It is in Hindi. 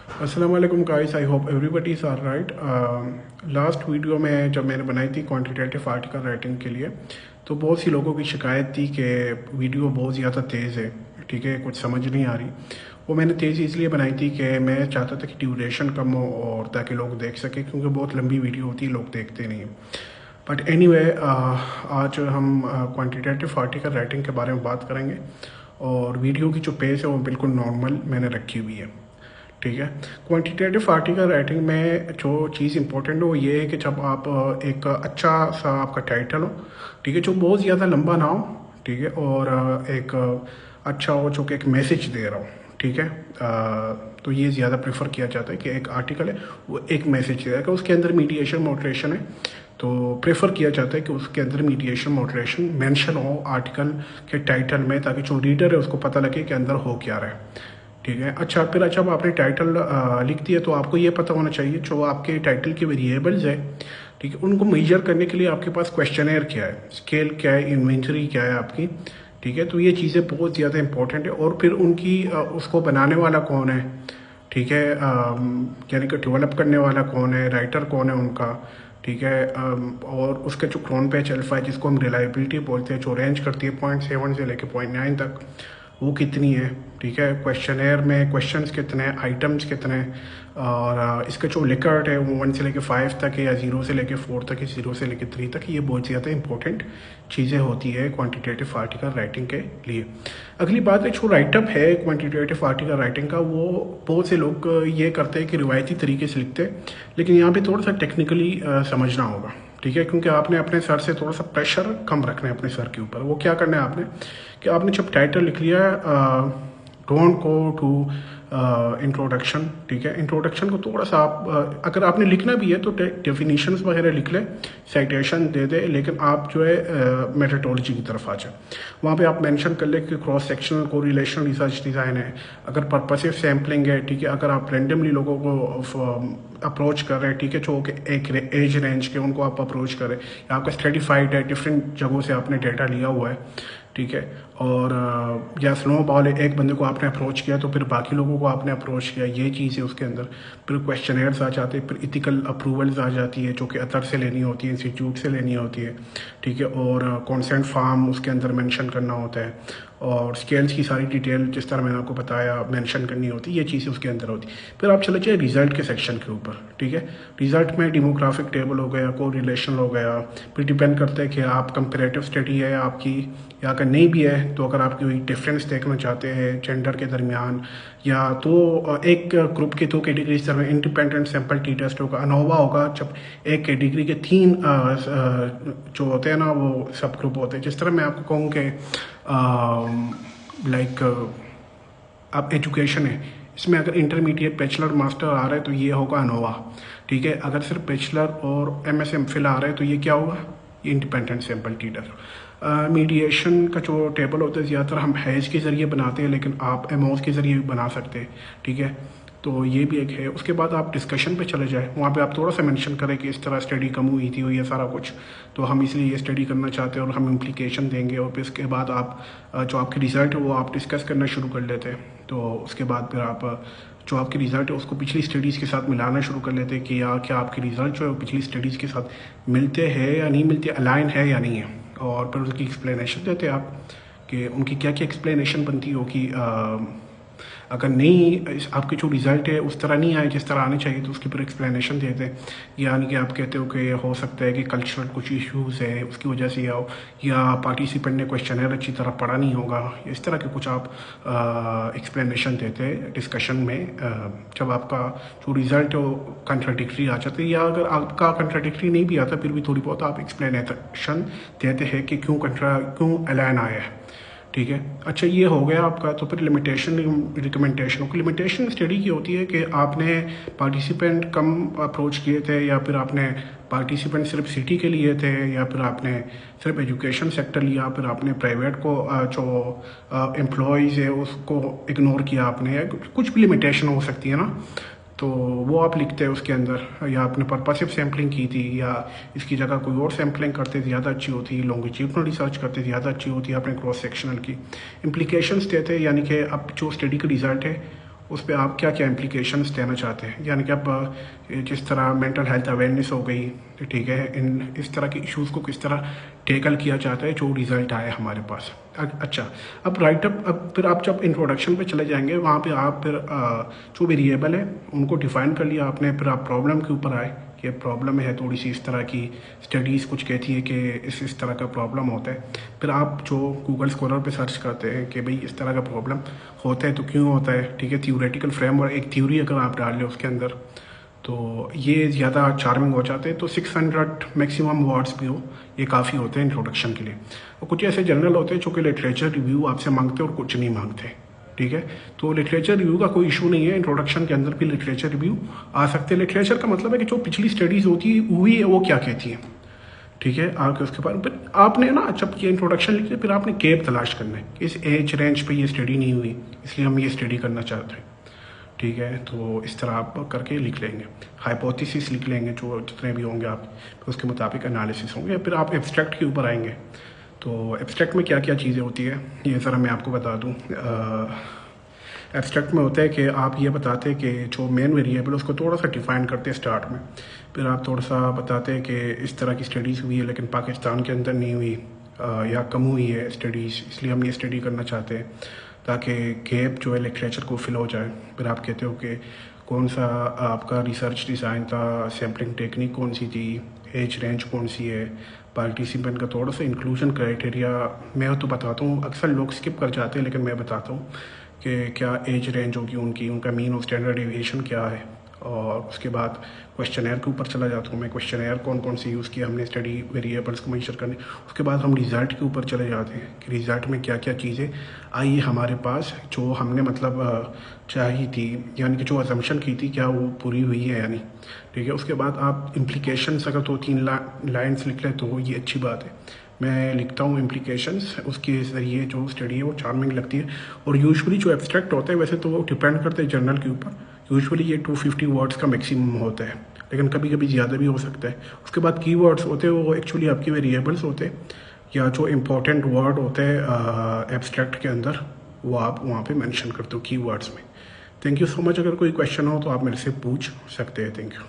अस्सलाम वालेकुम guys, I hope everybody is alright. Last video में जब मैंने बनाई थी क्वांटिटेटिव आर्टिकल राइटिंग के लिए, तो बहुत सी लोगों की शिकायत थी कि वीडियो बहुत ज़्यादा तेज़ है, ठीक है, कुछ समझ नहीं आ रही। वो मैंने तेज़ इसलिए बनाई थी कि मैं चाहता था कि ड्यूरेशन कम हो और ताकि लोग देख सकें, क्योंकि बहुत लंबी वीडियो होती है, लोग देखते नहीं हैं। बट एनीवे, आज हम क्वांटिटेटिव आर्टिकल राइटिंग के बारे में बात करेंगे और वीडियो की जो पेस है वो बिल्कुल नॉर्मल मैंने रखी हुई है, ठीक है। क्वांटिटेटिव आर्टिकल राइटिंग में जो चीज़ इंपॉर्टेंट है वो ये है कि जब आप एक अच्छा सा आपका टाइटल हो, ठीक है, जो बहुत ज़्यादा लंबा ना हो, ठीक है, और एक अच्छा हो जो कि एक मैसेज दे रहा हो, ठीक है। तो ये ज़्यादा प्रेफर किया जाता है कि एक आर्टिकल है वो एक मैसेज दे रहा है कि उसके अंदर मीडिएशन मोटिवेशन है, तो प्रेफर किया जाता है कि उसके अंदर मीडिएशन मोटिवेशन मेंशन हो आर्टिकल के टाइटल में, ताकि जो रीडर है उसको पता लगे कि अंदर हो क्या रहा है, ठीक है। अच्छा, फिर जब आपने टाइटल लिख दिया तो आपको ये पता होना चाहिए जो आपके टाइटल के वेरिएबल्स है, ठीक है, उनको मेजर करने के लिए आपके पास क्वेश्चनर क्या है, स्केल क्या है, इन्वेंटरी क्या है आपकी, ठीक है। तो ये चीज़ें बहुत ज़्यादा इंपॉर्टेंट है। और फिर उनकी उसको बनाने वाला कौन है, ठीक है, यानी कि डेवलप करने वाला कौन है, राइटर कौन है उनका, ठीक है। और उसके जो क्रोन पेज अल्फा है जिसको हम रिलायबिलिटी बोलते हैं, जो रेंज करती है 0.7 से लेकर 0.9 तक, वो कितनी है, ठीक है। क्वेश्चनेयर में क्वेश्चंस कितने हैं, आइटम्स कितने हैं, और इसका जो लिकर्ट है वो 1 से लेकर 5 तक है या 0 से लेकर 4 तक है, 0 से लेकर 3 तक। ये बहुत ज़्यादा इंपॉर्टेंट चीज़ें होती है क्वांटिटेटिव आर्टिकल राइटिंग के लिए। अगली बात है जो राइटअप है क्वांटिटेटिव आर्टिकल राइटिंग का, वो बहुत से लोग ये करते हैं कि रिवायती तरीके से लिखते हैं, लेकिन यहाँ पे थोड़ा सा टेक्निकली समझना होगा, ठीक है, क्योंकि आपने अपने सर से थोड़ा सा प्रेशर कम रखना है अपने सर के ऊपर। वो क्या करना है आपने कि आपने जब टाइटल लिख लिया, डोंट गो टू इंट्रोडक्शन, ठीक है। इंट्रोडक्शन को थोड़ा सा आप अगर आपने लिखना भी है तो डेफिनेशंस वगैरह लिख ले, साइटेशन दे दे, लेकिन आप जो है मेथडोलॉजी की तरफ आ जाए। वहाँ पे आप मेंशन कर ले कि cross sectional correlation research design है, अगर पर्पसिव सैम्पलिंग है, ठीक है, अगर आप रैंडमली लोगों को अप्रोच कर रहे हैं, ठीक है, जो एक एज रेंज के उनको आप अप्रोच करें, या आपका स्ट्रेटिफाइड है, डिफरेंट जगहों से आपने डेटा लिया हुआ है, ठीक है, और या स्नो बॉल है, एक बंदे को आपने अप्रोच किया तो फिर बाकी लोगों को आपने अप्रोच किया, ये चीज़ है उसके अंदर। फिर क्वेश्चनर्स आ जाते हैं, फिर इथिकल अप्रूवल्स आ जाती है जो कि अदर से लेनी होती है, इंस्टीट्यूट से लेनी होती है, ठीक है, और कॉन्सेंट फार्म उसके अंदर मेंशन करना होता है, और स्केल्स की सारी डिटेल जिस तरह मैंने आपको बताया मेंशन करनी होती है, ये चीज़ें उसके अंदर होती है। फिर आप चले जाए रिजल्ट के सेक्शन के ऊपर, ठीक है। रिजल्ट में डेमोग्राफिक टेबल हो गया, को रिलेशन हो गया, फिर डिपेंड करता है कि आप कंपेरेटिव स्टडी है आपकी, या अगर नहीं भी है तो अगर आप कोई डिफरेंस देखना चाहते हैं जेंडर के दरमियान, या तो एक ग्रुप के 2 कैटेगरीज तरह इंडिपेंडेंट सैम्पल टी टेस्ट होगा, अनोवा होगा, जब एक कैटेगरी के 3 जो होते हैं ना वो सब ग्रुप होते हैं। जिस तरह मैं आपको कहूँ कि लाइक अब एजुकेशन है, इसमें अगर इंटरमीडिएट बैचलर मास्टर आ रहा है तो ये होगा अनोवा, ठीक है। अगर सिर्फ बैचलर और एमएस एमफिल आ रहा है तो ये क्या होगा, ये इंडिपेंडेंट सैम्पल टीटर। मीडिएशन का जो टेबल होता है ज़्यादातर हम हैज के ज़रिए बनाते हैं, लेकिन आप एमओज के ज़रिए भी बना सकते हैं, ठीक है। तो ये भी एक है। उसके बाद आप डिस्कशन पे चले जाए, वहाँ पे आप थोड़ा सा मेंशन करें कि इस तरह स्टडी कम हुई थी, ये सारा कुछ, तो हम इसलिए ये स्टडी करना चाहते हैं और हम इम्प्लीकेशन देंगे। और फिर उसके बाद आप जो आपकी रिज़ल्ट है वो आप डिस्कस करना शुरू कर लेते हैं। तो उसके बाद फिर आप जो आपकी रिज़ल्ट है उसको पिछली स्टडीज़ के साथ मिलाना शुरू कर लेते हैं कि या क्या आपके रिज़ल्ट जो है पिछली स्टडीज़ के साथ मिलते हैं या नहीं मिलते, अलाइन है या नहीं है। और फिर उसकी एक्सप्लेनेशन देते हैं आप कि उनकी क्या क्या एक्सप्लेनेशन बनती होगी। अगर नहीं आपके जो रिज़ल्ट है उस तरह नहीं आए जिस तरह आने चाहिए तो उसकी फिर एक्सप्लेनेशन देते हैं। यानी कि आप कहते हो कि हो सकता है कि कल्चरल कुछ इश्यूज़ है उसकी वजह से आओ, या पार्टिसिपेंट ने क्वेश्चनर अच्छी तरह पढ़ा नहीं होगा, इस तरह के कुछ आप एक्सप्लेनेशन देते हैं डिस्कशन में। जब आपका जो रिज़ल्ट है वो कंट्राडिक्टरी आ जाता है, या अगर आपका कंट्राडिक्टरी नहीं भी आता फिर भी थोड़ी बहुत आप एक्सप्लेनेशन देते हैं कि क्यों अलाइन आया है, ठीक है। अच्छा, ये हो गया आपका। तो फिर लिमिटेशन रिकमेंडेशन की लिमिटेशन स्टडी की होती है कि आपने पार्टिसिपेंट कम अप्रोच किए थे, या फिर आपने पार्टिसिपेंट सिर्फ सिटी के लिए थे, या फिर आपने सिर्फ एजुकेशन सेक्टर लिया, फिर आपने प्राइवेट को जो एम्प्लॉयज़ है उसको इग्नोर किया आपने, या कुछ भी लिमिटेशन हो सकती है ना, तो वो आप लिखते हैं उसके अंदर। या आपने पर्पसिव सैम्पलिंग की थी, या इसकी जगह कोई और सैम्पलिंग करते ज़्यादा अच्छी होती, लॉन्गिट्यूडनल रिसर्च करते ज़्यादा अच्छी होती, आपने क्रॉस सेक्शनल की इम्प्लीकेशंस देते, यानी कि अब जो स्टडी का रिजल्ट है उस पर आप क्या क्या इम्प्लीकेशंस देना चाहते हैं, यानी कि आप जिस तरह मेंटल हेल्थ अवेयरनेस हो गई, ठीक है, इन इस तरह के इश्यूज़ को किस तरह टेकल किया जाता है जो रिज़ल्ट आया हमारे पास। अच्छा, अब राइटअप, अब फिर आप जब इंट्रोडक्शन पे चले जाएंगे वहाँ पे आप फिर जो वेरिएबल है उनको डिफ़ाइन कर लिया आपने, फिर आप प्रॉब्लम के ऊपर आए कि प्रॉब्लम है थोड़ी सी इस तरह की, स्टडीज़ कुछ कहती है कि इस तरह का प्रॉब्लम होता है। फिर आप जो गूगल स्कॉलर पे सर्च करते हैं कि भाई इस तरह का प्रॉब्लम होता है तो क्यों होता है, ठीक है, थियोरेटिकल फ्रेमवर्क, एक थ्योरी अगर आप डाल लें उसके अंदर तो ये ज़्यादा चार्मिंग हो जाते हैं। तो 600 मैक्सिमम वर्ड्स भी हो, ये काफ़ी होते हैं इंट्रोडक्शन के लिए। और कुछ ऐसे जर्नल होते हैं जो कि लिटरेचर रिव्यू आपसे मांगते हैं और कुछ नहीं मांगते, ठीक है। तो लिटरेचर रिव्यू का कोई इशू नहीं है, इंट्रोडक्शन के अंदर भी लिटरेचर रिव्यू आ सकते हैं। लिटरेचर का मतलब है कि जो पिछली स्टडीज़ होती हुई है वो क्या कहती है, ठीक है। आके उसके बाद फिर आपने ना जब ये इंट्रोडक्शन लिखी फिर आपने गैप तलाश करना है कि इस एज रेंज पे ये स्टडी नहीं हुई इसलिए हम ये स्टडी करना चाहते हैं, ठीक है। तो इस तरह आप करके लिख लेंगे, हाइपोथेसिस लिख लेंगे जो जितने भी होंगे आप, फिर उसके मुताबिक एनालिसिस होंगे। फिर आप एब्स्ट्रैक्ट के ऊपर आएंगे। तो एब्स्ट्रैक्ट में क्या क्या चीज़ें होती है ये ज़रा मैं आपको बता दूँ। एब्स्ट्रैक्ट में होता है कि आप ये बताते हैं कि जो मेन वेरिएबल उसको थोड़ा सा डिफाइन करते हैं स्टार्ट में। फिर आप थोड़ा सा बताते हैं कि इस तरह की स्टडीज़ हुई है लेकिन पाकिस्तान के अंदर नहीं हुई या कम हुई है स्टडीज़, इसलिए हम ये स्टडी करना चाहते हैं ताकि गैप जो है लिटरेचर को फिल हो जाए। फिर आप कहते हो कि कौन सा आपका रिसर्च डिज़ाइन था, सैम्पलिंग टेक्निक कौन सी थी, एज रेंज कौन सी है, पार्टिसिपेंट का थोड़ा सा इंक्लूजन क्राइटेरिया मैं तो बताता हूँ, अक्सर लोग स्किप कर जाते हैं लेकिन मैं बताता हूँ कि क्या एज रेंज होगी उनकी, उनका मीन और स्टैंडर्ड डेविएशन क्या है। और उसके बाद क्वेश्चनर के ऊपर चला जाता हूँ मैं, क्वेश्चनर कौन कौन से यूज़ किया हमने स्टडी वेरिएबल्स को मेजर करने। उसके बाद हम रिज़ल्ट के ऊपर चले जाते हैं कि रिज़ल्ट में क्या क्या चीज़ें आई है हमारे पास जो हमने मतलब चाहिए थी, यानी कि जो असम्पशन की थी क्या वो पूरी हुई है यानी, ठीक है। उसके बाद आप इम्प्लीकेशंस अगर 2-3 लाइन्स लिख लें तो ये अच्छी बात है। मैं लिखता हूँ इम्प्लीकेशंस, उसके ज़रिए जो स्टडी है वो चार्मिंग लगती है। और यूजुअली जो एब्स्ट्रैक्ट होता है वैसे तो वो डिपेंड करते हैं जर्नल के ऊपर, यूजुअली ये 250 वर्ड्स का मैक्सिमम होता है लेकिन कभी कभी ज़्यादा भी हो सकता है। उसके बाद कीवर्ड्स होते हैं वो एक्चुअली आपके वेरिएबल्स होते हैं या जो इम्पोर्टेंट वर्ड होते हैं एब्स्ट्रैक्ट के अंदर वो आप वहाँ पे मेंशन करते हो कीवर्ड्स में। Thank you so much. अगर कोई क्वेश्चन हो तो आप मेरे से पूछ सकते हैं। Thank you.